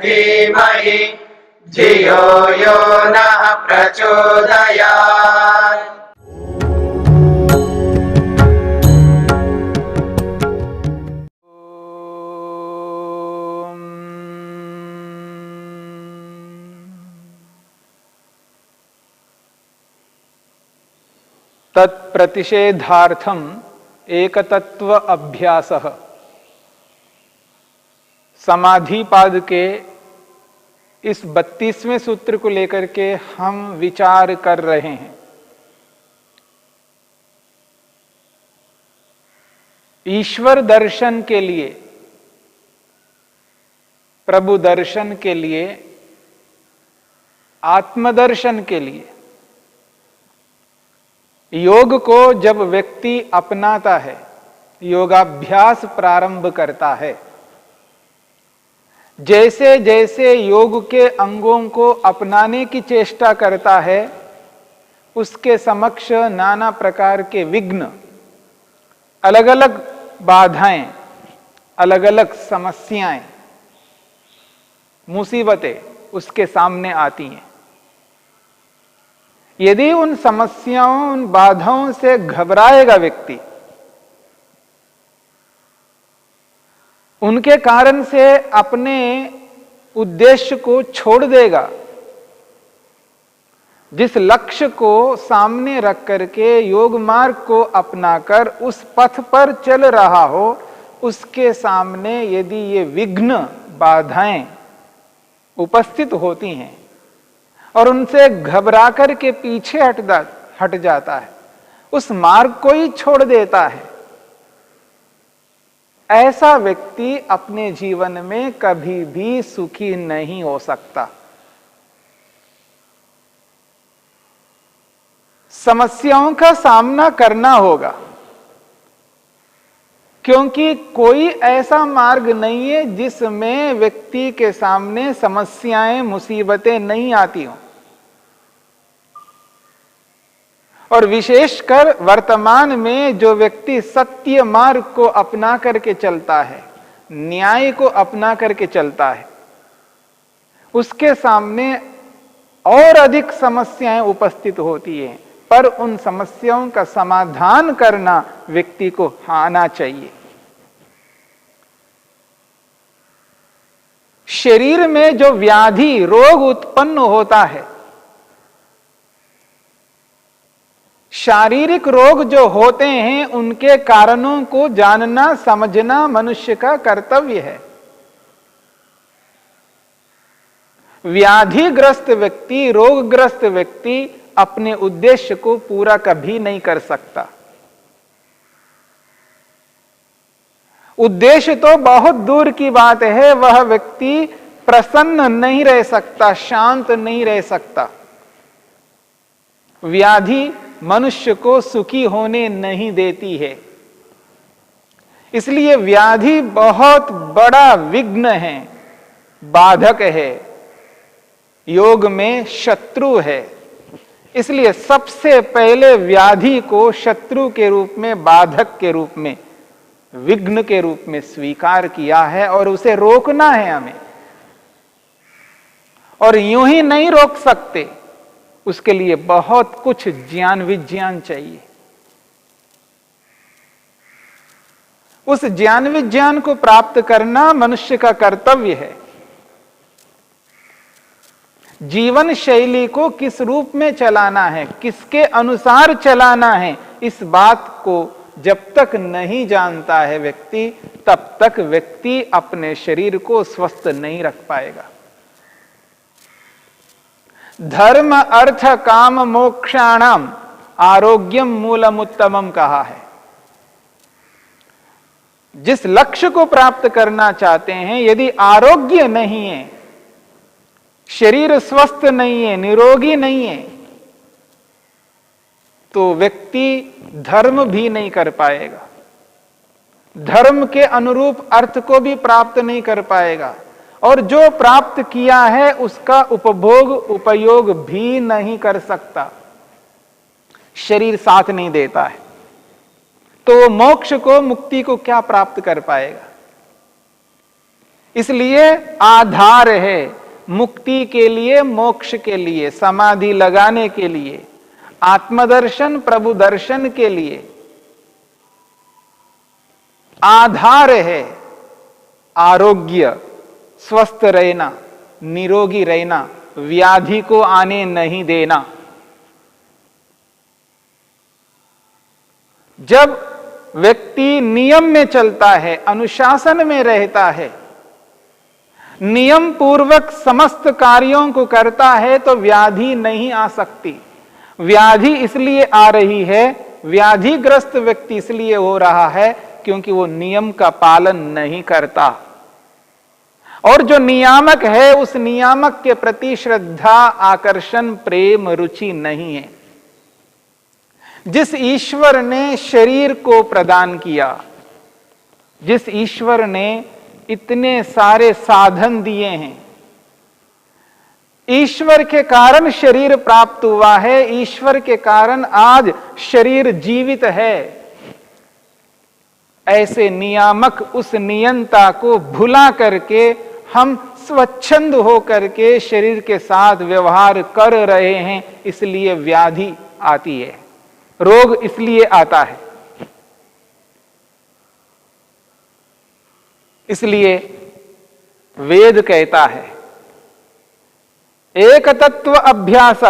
धीमहि धियो यो नः प्रचोदयात्। तत्प्रतिषेधार्थम एकतत्व अभ्यासः। समाधिपाद के इस 32वें सूत्र को लेकर के हम विचार कर रहे हैं। ईश्वर दर्शन के लिए, प्रभु दर्शन के लिए, आत्मदर्शन के लिए योग को जब व्यक्ति अपनाता है, योगाभ्यास प्रारंभ करता है, जैसे जैसे योग के अंगों को अपनाने की चेष्टा करता है, उसके समक्ष नाना प्रकार के विघ्न, अलग अलग बाधाएं, अलग अलग समस्याएं, मुसीबतें उसके सामने आती हैं। यदि उन समस्याओं, उन बाधाओं से घबराएगा व्यक्ति, उनके कारण से अपने उद्देश्य को छोड़ देगा, जिस लक्ष्य को सामने रख करके योग मार्ग को अपनाकर उस पथ पर चल रहा हो, उसके सामने यदि ये विघ्न, बाधाएं उपस्थित होती हैं और उनसे घबरा कर के पीछे हट जाता है, उस मार्ग को ही छोड़ देता है, ऐसा व्यक्ति अपने जीवन में कभी भी सुखी नहीं हो सकता। समस्याओं का सामना करना होगा, क्योंकि कोई ऐसा मार्ग नहीं है जिसमें व्यक्ति के सामने समस्याएं, मुसीबतें नहीं आती हों। और विशेषकर वर्तमान में जो व्यक्ति सत्य मार्ग को अपना करके चलता है, न्याय को अपना करके चलता है, उसके सामने और अधिक समस्याएं उपस्थित होती हैं, पर उन समस्याओं का समाधान करना व्यक्ति को आना चाहिए। शरीर में जो व्याधि, रोग उत्पन्न होता है, शारीरिक रोग जो होते हैं, उनके कारणों को जानना, समझना मनुष्य का कर्तव्य है। व्याधिग्रस्त व्यक्ति, रोगग्रस्त व्यक्ति अपने उद्देश्य को पूरा कभी नहीं कर सकता। उद्देश्य तो बहुत दूर की बात है, वह व्यक्ति प्रसन्न नहीं रह सकता, शांत नहीं रह सकता। व्याधि मनुष्य को सुखी होने नहीं देती है, इसलिए व्याधि बहुत बड़ा विघ्न है, बाधक है, योग में शत्रु है। इसलिए सबसे पहले व्याधि को शत्रु के रूप में, बाधक के रूप में, विघ्न के रूप में स्वीकार किया है और उसे रोकना है हमें। और यूं ही नहीं रोक सकते, उसके लिए बहुत कुछ ज्ञान विज्ञान चाहिए। उस ज्ञान विज्ञान को प्राप्त करना मनुष्य का कर्तव्य है। जीवन शैली को किस रूप में चलाना है, किसके अनुसार चलाना है, इस बात को जब तक नहीं जानता है व्यक्ति, तब तक व्यक्ति अपने शरीर को स्वस्थ नहीं रख पाएगा। धर्म अर्थ काम मोक्षाणाम आरोग्यम मूलमुत्तमम कहा है। जिस लक्ष्य को प्राप्त करना चाहते हैं, यदि आरोग्य नहीं है, शरीर स्वस्थ नहीं है, निरोगी नहीं है, तो व्यक्ति धर्म भी नहीं कर पाएगा, धर्म के अनुरूप अर्थ को भी प्राप्त नहीं कर पाएगा, और जो प्राप्त किया है उसका उपभोग, उपयोग भी नहीं कर सकता। शरीर साथ नहीं देता है, तो मोक्ष को, मुक्ति को क्या प्राप्त कर पाएगा। इसलिए आधार है मुक्ति के लिए, मोक्ष के लिए, समाधि लगाने के लिए, आत्मदर्शन प्रभु दर्शन के लिए आधार है आरोग्य, स्वस्थ रहना, निरोगी रहना, व्याधि को आने नहीं देना। जब व्यक्ति नियम में चलता है, अनुशासन में रहता है, नियम पूर्वक समस्त कार्यों को करता है, तो व्याधि नहीं आ सकती। व्याधि इसलिए आ रही है, व्याधिग्रस्त व्यक्ति इसलिए हो रहा है क्योंकि वो नियम का पालन नहीं करता। और जो नियामक है, उस नियामक के प्रति श्रद्धा, आकर्षण, प्रेम, रुचि नहीं है। जिस ईश्वर ने शरीर को प्रदान किया, जिस ईश्वर ने इतने सारे साधन दिए हैं, ईश्वर के कारण शरीर प्राप्त हुआ है, ईश्वर के कारण आज शरीर जीवित है, ऐसे नियामक उस नियंता को भुला करके हम स्वच्छंद होकर के शरीर के साथ व्यवहार कर रहे हैं, इसलिए व्याधि आती है, रोग इसलिए आता है। इसलिए वेद कहता है एक तत्व अभ्यास,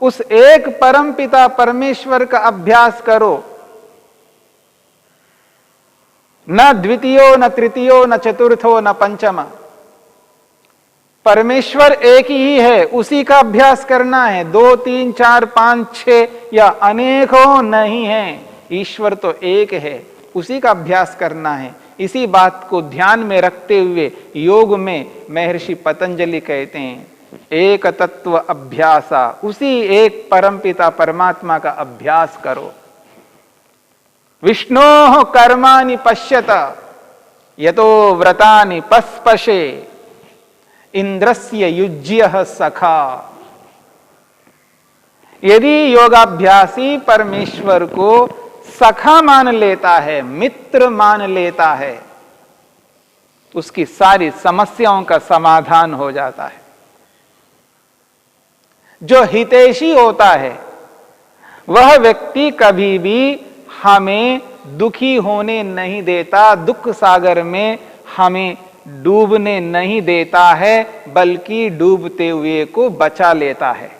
उस एक परम पिता परमेश्वर का अभ्यास करो। न द्वितीयो, न तृतीयो, न चतुर्थो, न पंचम। परमेश्वर एक ही है, उसी का अभ्यास करना है। 2, 3, 4, 5, 6 या अनेकों नहीं है, ईश्वर तो एक है, उसी का अभ्यास करना है। इसी बात को ध्यान में रखते हुए योग में महर्षि पतंजलि कहते हैं एक तत्व अभ्यासा, उसी एक परमपिता परमात्मा का अभ्यास करो। विष्णोः कर्माणि पश्यत यतो व्रतानि पस्पशे इंद्रस्य युज्यः सखा। यदि योगाभ्यासी परमेश्वर को सखा मान लेता है, मित्र मान लेता है, उसकी सारी समस्याओं का समाधान हो जाता है। जो हितैषी होता है वह व्यक्ति कभी भी हमें दुखी होने नहीं देता, दुख सागर में हमें डूबने नहीं देता है, बल्कि डूबते हुए को बचा लेता है।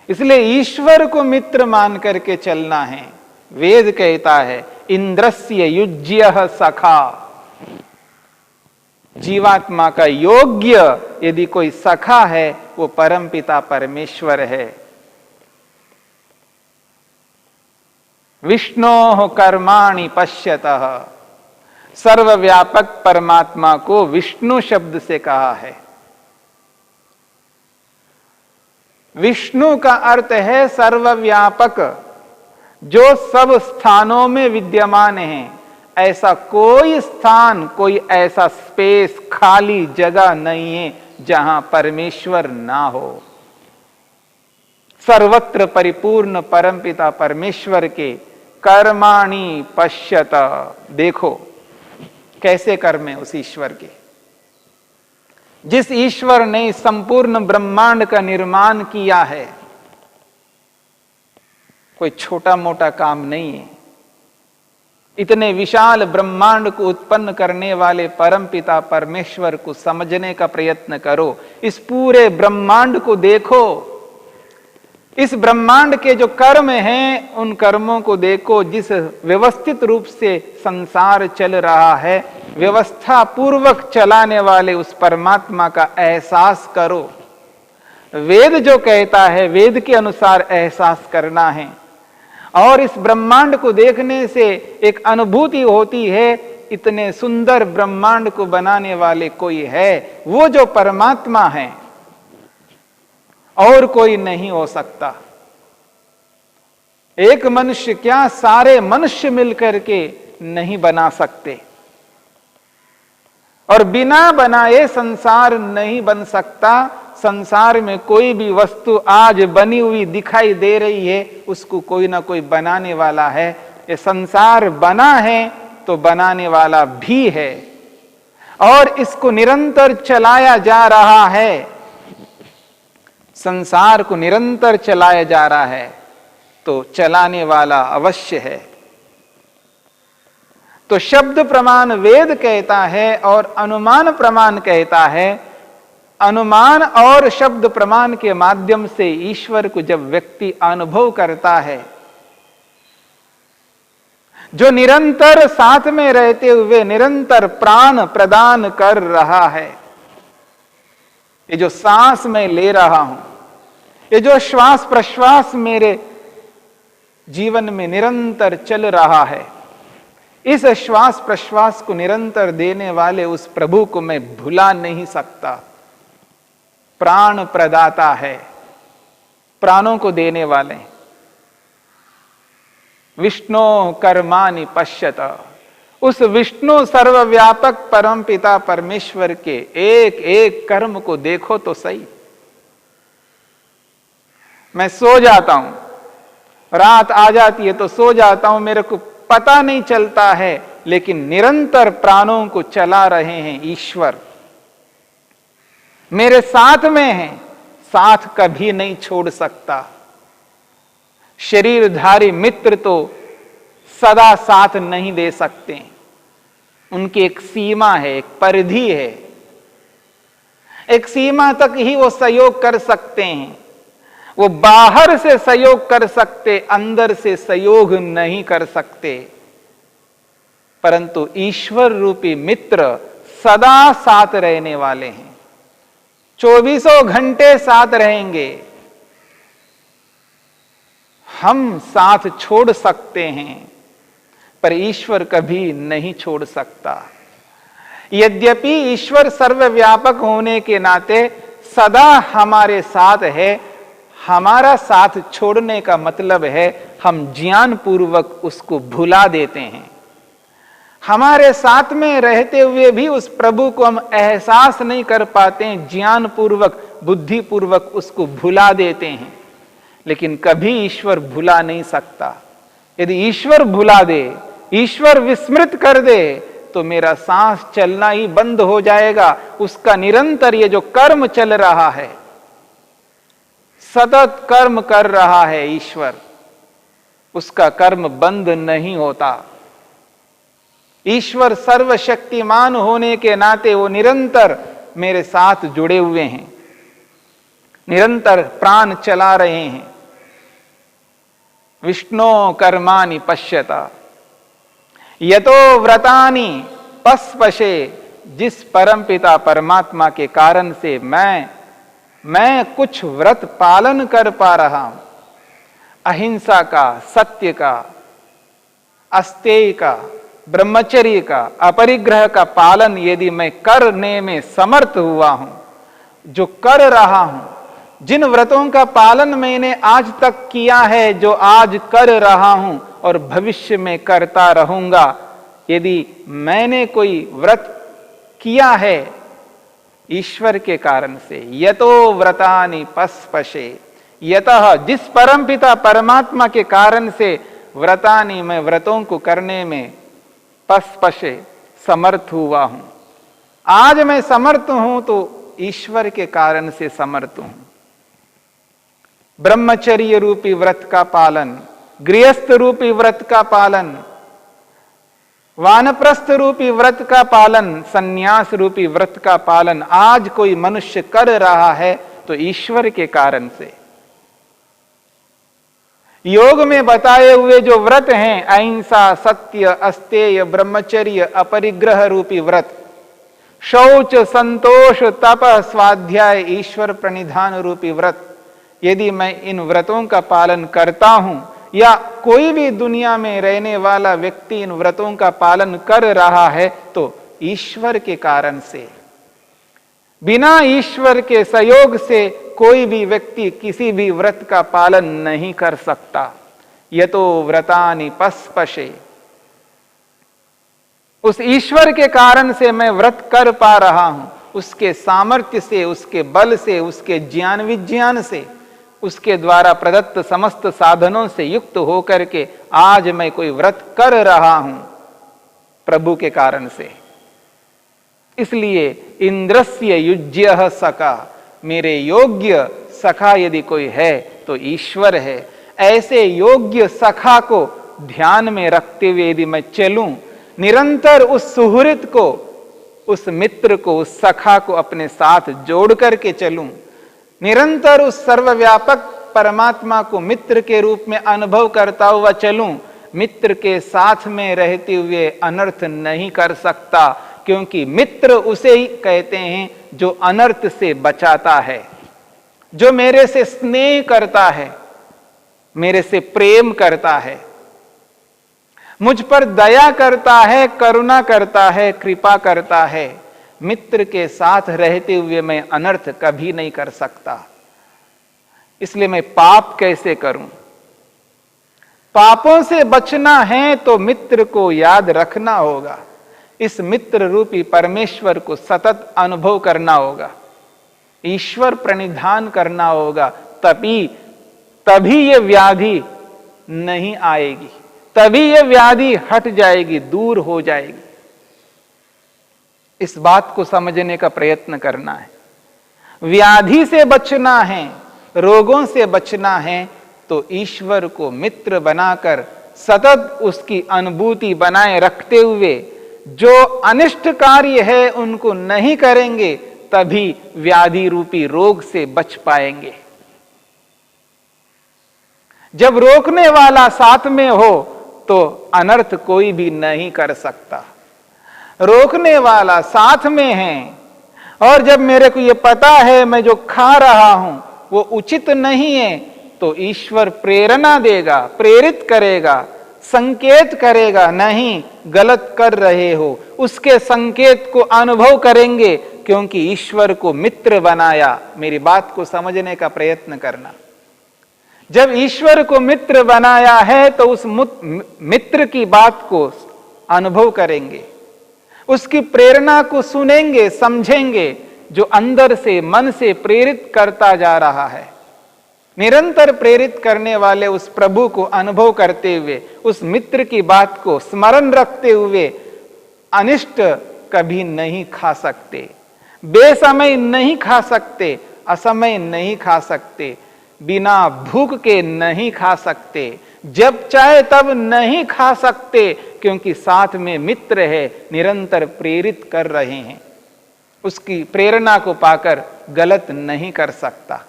इसलिए ईश्वर को मित्र मान करके चलना है। वेद कहता है इंद्रस्य युज्यः सखा। जीवात्मा का योग्य यदि कोई सखा है, वो परमपिता परमेश्वर है। विष्णोः कर्माणि पश्यतः, सर्वव्यापक परमात्मा को विष्णु शब्द से कहा है। विष्णु का अर्थ है सर्वव्यापक, जो सब स्थानों में विद्यमान है। ऐसा कोई स्थान, कोई ऐसा स्पेस, खाली जगह नहीं है जहां परमेश्वर ना हो। सर्वत्र परिपूर्ण परमपिता परमेश्वर के कर्माणि पश्यत, देखो कैसे कर्म है उस ईश्वर के। जिस ईश्वर ने संपूर्ण ब्रह्मांड का निर्माण किया है, कोई छोटा मोटा काम नहीं है। इतने विशाल ब्रह्मांड को उत्पन्न करने वाले परमपिता परमेश्वर को समझने का प्रयत्न करो। इस पूरे ब्रह्मांड को देखो, इस ब्रह्मांड के जो कर्म हैं उन कर्मों को देखो। जिस व्यवस्थित रूप से संसार चल रहा है, व्यवस्था पूर्वक चलाने वाले उस परमात्मा का एहसास करो। वेद जो कहता है, वेद के अनुसार एहसास करना है। और इस ब्रह्मांड को देखने से एक अनुभूति होती है, इतने सुंदर ब्रह्मांड को बनाने वाले कोई है, वो जो परमात्मा है, और कोई नहीं हो सकता। एक मनुष्य क्या, सारे मनुष्य मिलकर के नहीं बना सकते, और बिना बनाए संसार नहीं बन सकता। संसार में कोई भी वस्तु आज बनी हुई दिखाई दे रही है, उसको कोई ना कोई बनाने वाला है। ये संसार बना है तो बनाने वाला भी है, और इसको निरंतर चलाया जा रहा है। संसार को निरंतर चलाया जा रहा है तो चलाने वाला अवश्य है। तो शब्द प्रमाण वेद कहता है और अनुमान प्रमाण कहता है। अनुमान और शब्द प्रमाण के माध्यम से ईश्वर को जब व्यक्ति अनुभव करता है, जो निरंतर साथ में रहते हुए निरंतर प्राण प्रदान कर रहा है, ये जो सांस मैं ले रहा हूं, ये जो श्वास प्रश्वास मेरे जीवन में निरंतर चल रहा है, इस श्वास प्रश्वास को निरंतर देने वाले उस प्रभु को मैं भुला नहीं सकता। प्राण प्रदाता है, प्राणों को देने वाले। विष्णु कर्माणि पश्यत, उस विष्णु सर्वव्यापक परम पिता परमेश्वर के एक एक कर्म को देखो तो सही। मैं सो जाता हूं, रात आ जाती है तो सो जाता हूं, मेरे को पता नहीं चलता है, लेकिन निरंतर प्राणों को चला रहे हैं ईश्वर। मेरे साथ में है, साथ कभी नहीं छोड़ सकता। शरीरधारी मित्र तो सदा साथ नहीं दे सकते, उनकी एक सीमा है, एक परिधि है, एक सीमा तक ही वो सहयोग कर सकते हैं। वो बाहर से सहयोग कर सकते, अंदर से सहयोग नहीं कर सकते। परंतु ईश्वर रूपी मित्र सदा साथ रहने वाले हैं, 24 घंटे साथ रहेंगे। हम साथ छोड़ सकते हैं पर ईश्वर कभी नहीं छोड़ सकता। यद्यपि ईश्वर सर्वव्यापक होने के नाते सदा हमारे साथ है, हमारा साथ छोड़ने का मतलब है हम ज्ञान पूर्वक उसको भुला देते हैं। हमारे साथ में रहते हुए भी उस प्रभु को हम एहसास नहीं कर पाते हैं, ज्ञान पूर्वक बुद्धि पूर्वक उसको भुला देते हैं। लेकिन कभी ईश्वर भुला नहीं सकता। यदि ईश्वर भुला दे, ईश्वर विस्मृत कर दे, तो मेरा सांस चलना ही बंद हो जाएगा। उसका निरंतर ये जो कर्म चल रहा है, सतत कर्म कर रहा है ईश्वर, उसका कर्म बंद नहीं होता। ईश्वर सर्वशक्तिमान होने के नाते वो निरंतर मेरे साथ जुड़े हुए हैं, निरंतर प्राण चला रहे हैं। विष्णु कर्माणि पश्यता यतो व्रतानि पस्पशे, जिस परमपिता परमात्मा के कारण से मैं कुछ व्रत पालन कर पा रहा हूं, अहिंसा का, सत्य का, अस्तेय का, ब्रह्मचर्य का, अपरिग्रह का पालन यदि मैं करने में समर्थ हुआ हूं, जो कर रहा हूं, जिन व्रतों का पालन मैंने आज तक किया है, जो आज कर रहा हूं और भविष्य में करता रहूंगा, यदि मैंने कोई व्रत किया है ईश्वर के कारण से, यतो व्रतानि पस्पशे, यतः जिस परमपिता परमात्मा के कारण से व्रतानि, मैं व्रतों को करने में पस्पशे समर्थ हुआ हूं। आज मैं समर्थ हूं तो ईश्वर के कारण से समर्थ हूं। ब्रह्मचर्य रूपी व्रत का पालन, गृहस्थ रूपी व्रत का पालन, वानप्रस्थ रूपी व्रत का पालन, सन्यास रूपी व्रत का पालन आज कोई मनुष्य कर रहा है तो ईश्वर के कारण से। योग में बताए हुए जो व्रत हैं, अहिंसा, सत्य, अस्तेय, ब्रह्मचर्य, अपरिग्रह रूपी व्रत, शौच, संतोष, तप, स्वाध्याय, ईश्वर प्रणिधान रूपी व्रत, यदि मैं इन व्रतों का पालन करता हूं या कोई भी दुनिया में रहने वाला व्यक्ति इन व्रतों का पालन कर रहा है तो ईश्वर के कारण से। बिना ईश्वर के सहयोग से कोई भी व्यक्ति किसी भी व्रत का पालन नहीं कर सकता। यतो व्रतानि पस्पशे, उस ईश्वर के कारण से मैं व्रत कर पा रहा हूं, उसके सामर्थ्य से, उसके बल से, उसके ज्ञान विज्ञान से, उसके द्वारा प्रदत्त समस्त साधनों से युक्त होकर के आज मैं कोई व्रत कर रहा हूं, प्रभु के कारण से। इसलिए इंद्रस्य युज्य सखा, मेरे योग्य सखा यदि कोई है तो ईश्वर है। ऐसे योग्य सखा को ध्यान में रखते हुए यदि मैं चलूं, निरंतर उस सुहृद को, उस मित्र को, उस सखा को अपने साथ जोड़ करके चलूं, निरंतर उस सर्वव्यापक परमात्मा को मित्र के रूप में अनुभव करता हुआ चलूं, मित्र के साथ में रहते हुए अनर्थ नहीं कर सकता, क्योंकि मित्र उसे ही कहते हैं जो अनर्थ से बचाता है, जो मेरे से स्नेह करता है, मेरे से प्रेम करता है, मुझ पर दया करता है, करुणा करता है, कृपा करता है। मित्र के साथ रहते हुए मैं अनर्थ कभी नहीं कर सकता। इसलिए मैं पाप कैसे करूं? पापों से बचना है तो मित्र को याद रखना होगा, इस मित्र रूपी परमेश्वर को सतत अनुभव करना होगा, ईश्वर प्रणिधान करना होगा, तभी ये व्याधि नहीं आएगी, तभी ये व्याधि हट जाएगी, दूर हो जाएगी। इस बात को समझने का प्रयत्न करना है। व्याधि से बचना है, रोगों से बचना है तो ईश्वर को मित्र बनाकर सतत उसकी अनुभूति बनाए रखते हुए जो अनिष्ट कार्य है उनको नहीं करेंगे, तभी व्याधि रूपी रोग से बच पाएंगे। जब रोकने वाला साथ में हो तो अनर्थ कोई भी नहीं कर सकता। रोकने वाला साथ में है और जब मेरे को ये पता है मैं जो खा रहा हूं वो उचित नहीं है, तो ईश्वर प्रेरणा देगा, प्रेरित करेगा, संकेत करेगा, नहीं गलत कर रहे हो, उसके संकेत को अनुभव करेंगे, क्योंकि ईश्वर को मित्र बनाया। मेरी बात को समझने का प्रयत्न करना। जब ईश्वर को मित्र बनाया है तो उस मित्र की बात को अनुभव करेंगे, उसकी प्रेरणा को सुनेंगे, समझेंगे, जो अंदर से, मन से प्रेरित करता जा रहा है। निरंतर प्रेरित करने वाले उस प्रभु को अनुभव करते हुए, उस मित्र की बात को स्मरण रखते हुए अनिष्ट कभी नहीं खा सकते, बेसमय नहीं खा सकते, असमय नहीं खा सकते, बिना भूख के नहीं खा सकते, जब चाहे तब नहीं खा सकते, क्योंकि साथ में मित्र है, निरंतर प्रेरित कर रहे हैं। उसकी प्रेरणा को पाकर गलत नहीं कर सकता।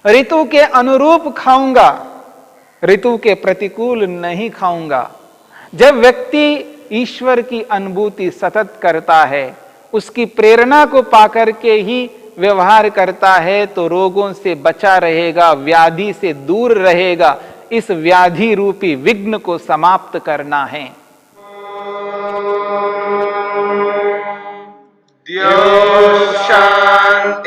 ऋतु के अनुरूप खाऊंगा, ऋतु के प्रतिकूल नहीं खाऊंगा। जब व्यक्ति ईश्वर की अनुभूति सतत करता है, उसकी प्रेरणा को पाकर के ही व्यवहार करता है, तो रोगों से बचा रहेगा, व्याधि से दूर रहेगा। इस व्याधि रूपी विघ्न को समाप्त करना है। द्यौः शान्तिरन्तरिक्षं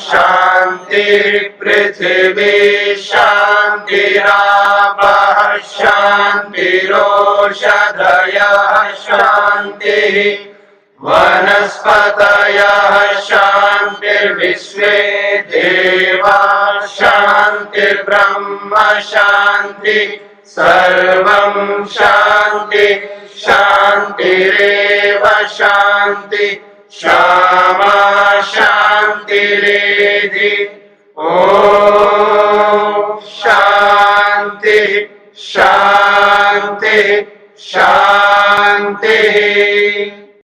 शान्तिः पृथिवी शान्तिरापः शान्तिरोषधयः शान्तिः वनस्पतयः शान्तिर्विश्वे देवाः शान्तिर्ब्रह्म शान्तिः सर्वं शान्तिः शान्तिरेव शान्ति क्षमा शान्तिरेधि। ॐ शान्तिः शान्तिः शान्तिः